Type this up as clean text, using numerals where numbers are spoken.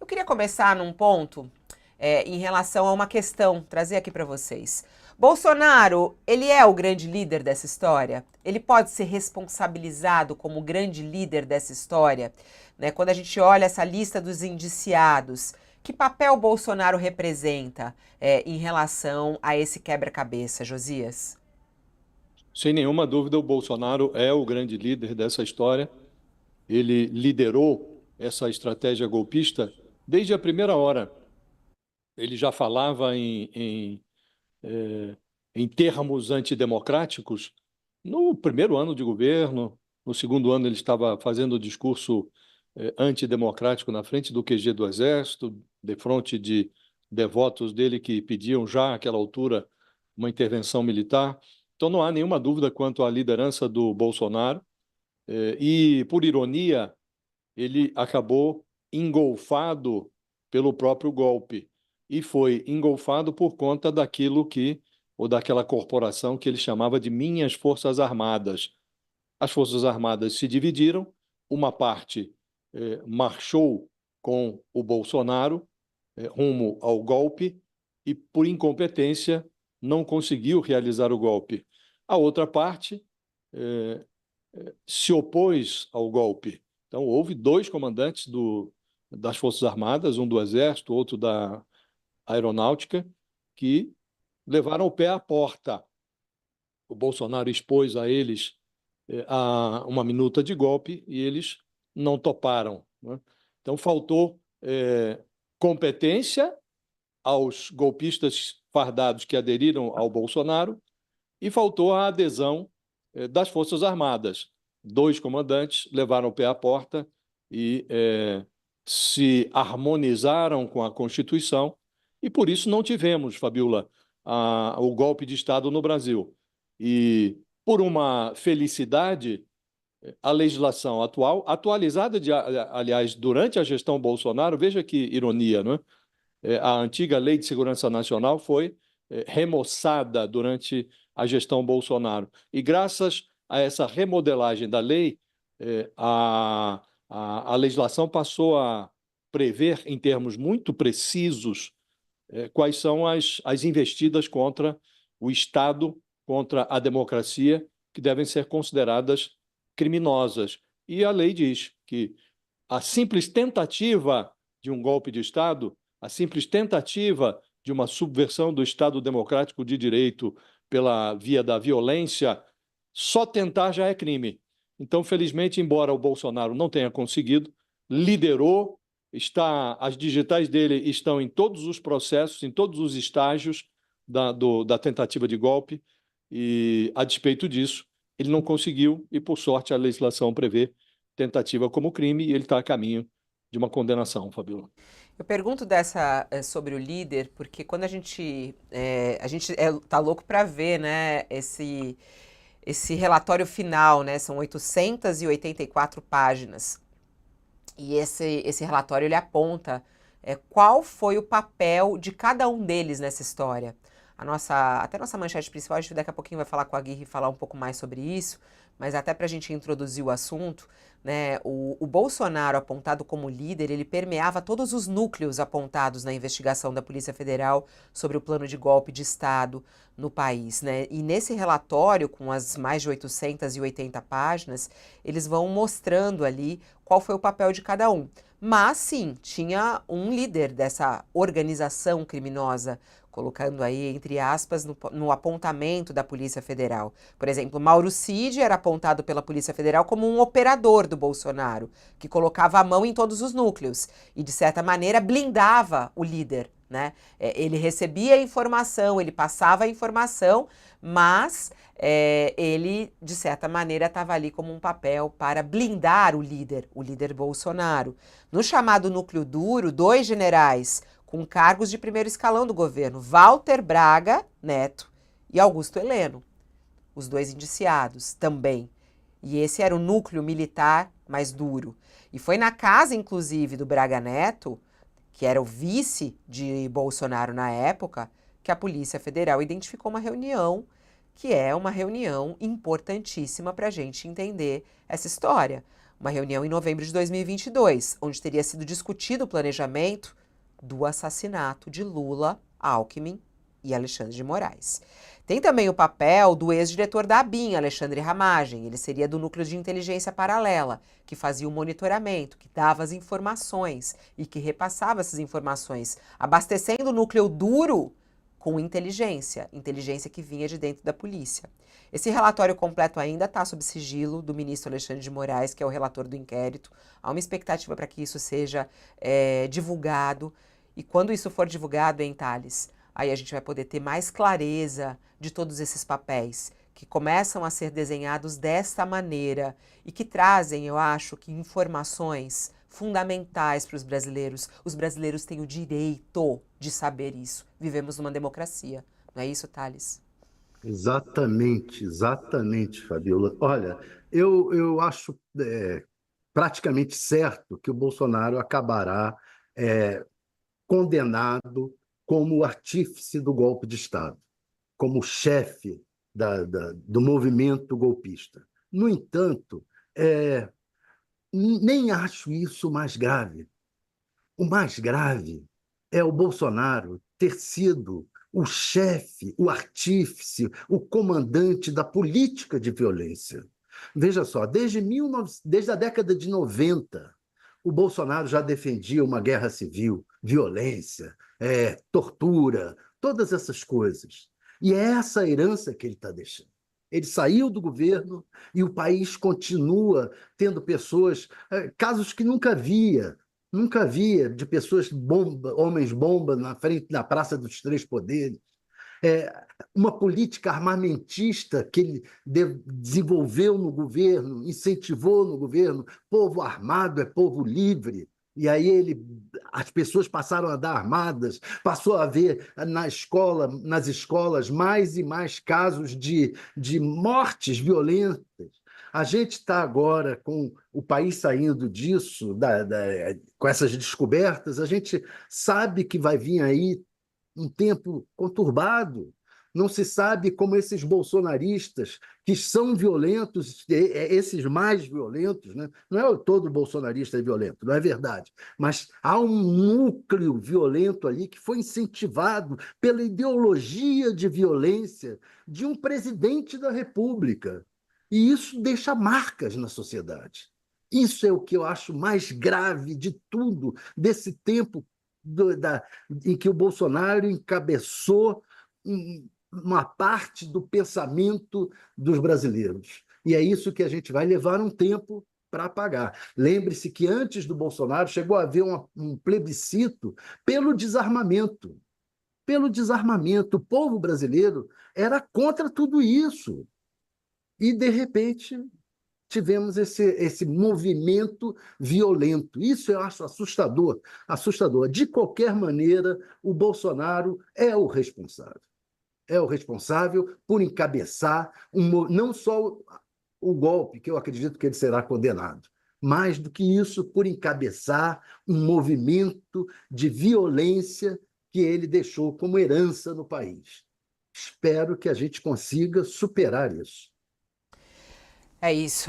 Eu queria começar num ponto em relação a uma questão, trazer aqui para vocês. Bolsonaro, ele é o grande líder dessa história? Ele pode ser responsabilizado como grande líder dessa história? Né? Quando a gente olha essa lista dos indiciados, que papel Bolsonaro representa em relação a esse quebra-cabeça, Josias? Sem nenhuma dúvida, o Bolsonaro é o grande líder dessa história. Ele liderou essa estratégia golpista desde a primeira hora. Ele já falava em termos antidemocráticos no primeiro ano de governo. No segundo ano, ele estava fazendo o discurso antidemocrático na frente do QG do Exército, de frente de devotos dele que pediam já, àquela altura, uma intervenção militar. Então, não há nenhuma dúvida quanto à liderança do Bolsonaro. E, por ironia, ele acabou engolfado pelo próprio golpe e foi engolfado por conta daquilo ou daquela corporação que ele chamava de Minhas Forças Armadas. As Forças Armadas se dividiram, uma parte marchou com o Bolsonaro rumo ao golpe e, por incompetência, não conseguiu realizar o golpe. A outra parte eh, se opôs ao golpe. Então, houve dois comandantes das Forças Armadas, um do Exército, outro da Aeronáutica, que levaram o pé à porta. O Bolsonaro expôs a eles a uma minuta de golpe e eles não toparam, né? Então, faltou competência aos golpistas fardados que aderiram ao Bolsonaro e faltou a adesão das Forças Armadas. Dois comandantes levaram o pé à porta e se harmonizaram com a Constituição e, por isso, não tivemos, Fabiola, o golpe de Estado no Brasil. E, por uma felicidade, a legislação atual, atualizada, aliás, durante a gestão Bolsonaro, veja que ironia, não é? A antiga Lei de Segurança Nacional foi remoçada durante a gestão Bolsonaro. E, graças a essa remodelagem da lei, a legislação passou a prever, em termos muito precisos, quais são as investidas contra o Estado, contra a democracia, que devem ser consideradas criminosas. E a lei diz que a simples tentativa de um golpe de Estado, a simples tentativa de uma subversão do Estado democrático de direito pela via da violência, só tentar já é crime. Então, felizmente, embora o Bolsonaro não tenha conseguido, liderou, as digitais dele estão em todos os processos, em todos os estágios da tentativa de golpe, e, a despeito disso, ele não conseguiu, e, por sorte, a legislação prevê tentativa como crime e ele está a caminho de uma condenação, Fabiola. Eu pergunto dessa sobre o líder, porque quando a gente tá louco para ver, né, esse relatório final, né, são 884 páginas. E esse relatório ele aponta qual foi o papel de cada um deles nessa história. Até a nossa manchete principal, a gente daqui a pouquinho vai falar com a Aguirre e falar um pouco mais sobre isso, mas até para a gente introduzir o assunto, né, o Bolsonaro, apontado como líder, ele permeava todos os núcleos apontados na investigação da Polícia Federal sobre o plano de golpe de Estado no país, né? E nesse relatório, com as mais de 880 páginas, eles vão mostrando ali qual foi o papel de cada um. Mas, sim, tinha um líder dessa organização criminosa, colocando aí, entre aspas, no apontamento da Polícia Federal. Por exemplo, Mauro Cid era apontado pela Polícia Federal como um operador do Bolsonaro, que colocava a mão em todos os núcleos e, de certa maneira, blindava o líder, né? Ele recebia a informação, ele passava a informação, mas ele, de certa maneira, estava ali como um papel para blindar o líder Bolsonaro. No chamado núcleo duro, dois generais com cargos de primeiro escalão do governo, Walter Braga Neto e Augusto Heleno, os dois indiciados também. E esse era o núcleo militar mais duro. E foi na casa, inclusive, do Braga Neto, que era o vice de Bolsonaro na época, que a Polícia Federal identificou uma reunião, que é uma reunião importantíssima para a gente entender essa história. Uma reunião em novembro de 2022, onde teria sido discutido o planejamento do assassinato de Lula, Alckmin e Alexandre de Moraes. Tem também o papel do ex-diretor da ABIN, Alexandre Ramagem. Ele seria do núcleo de inteligência paralela, que fazia o monitoramento, que dava as informações e que repassava essas informações, abastecendo o núcleo duro com inteligência que vinha de dentro da polícia. Esse relatório completo ainda está sob sigilo do ministro Alexandre de Moraes, que é o relator do inquérito. Há uma expectativa para que isso seja divulgado. E quando isso for divulgado, Thales, aí a gente vai poder ter mais clareza de todos esses papéis que começam a ser desenhados desta maneira e que trazem, eu acho, que informações fundamentais para os brasileiros. Os brasileiros têm o direito de saber isso. Vivemos numa democracia. Não é isso, Thales? Exatamente, Fabiola. Olha, eu acho praticamente certo que o Bolsonaro acabará condenado como artífice do golpe de Estado, como chefe do movimento golpista. No entanto, nem acho isso o mais grave. O mais grave é o Bolsonaro ter sido o chefe, o artífice, o comandante da política de violência. Veja só, desde a década de 90, o Bolsonaro já defendia uma guerra civil, violência, tortura, todas essas coisas. E é essa herança que ele está deixando. Ele saiu do governo e o país continua tendo pessoas, casos que nunca havia de pessoas bomba, homens bomba na frente da Praça dos Três Poderes. Uma política armamentista que ele desenvolveu no governo, incentivou no governo, povo armado é povo livre. E aí as pessoas passaram a dar armadas, passou a haver nas escolas mais e mais casos de mortes violentas. A gente está agora com o país saindo disso, com essas descobertas, a gente sabe que vai vir aí um tempo conturbado. Não se sabe como esses bolsonaristas, que são violentos, esses mais violentos, né? Não é todo bolsonarista violento, não é verdade, mas há um núcleo violento ali que foi incentivado pela ideologia de violência de um presidente da República. E isso deixa marcas na sociedade. Isso é o que eu acho mais grave de tudo, desse tempo em que o Bolsonaro encabeçou uma parte do pensamento dos brasileiros. E é isso que a gente vai levar um tempo para apagar. Lembre-se que antes do Bolsonaro chegou a haver um plebiscito pelo desarmamento. Pelo desarmamento. O povo brasileiro era contra tudo isso. E, de repente, tivemos esse movimento violento. Isso eu acho assustador, assustador. De qualquer maneira, o Bolsonaro é o responsável. É o responsável por encabeçar não só o golpe, que eu acredito que ele será condenado, mais do que isso, por encabeçar um movimento de violência que ele deixou como herança no país. Espero que a gente consiga superar isso. É isso.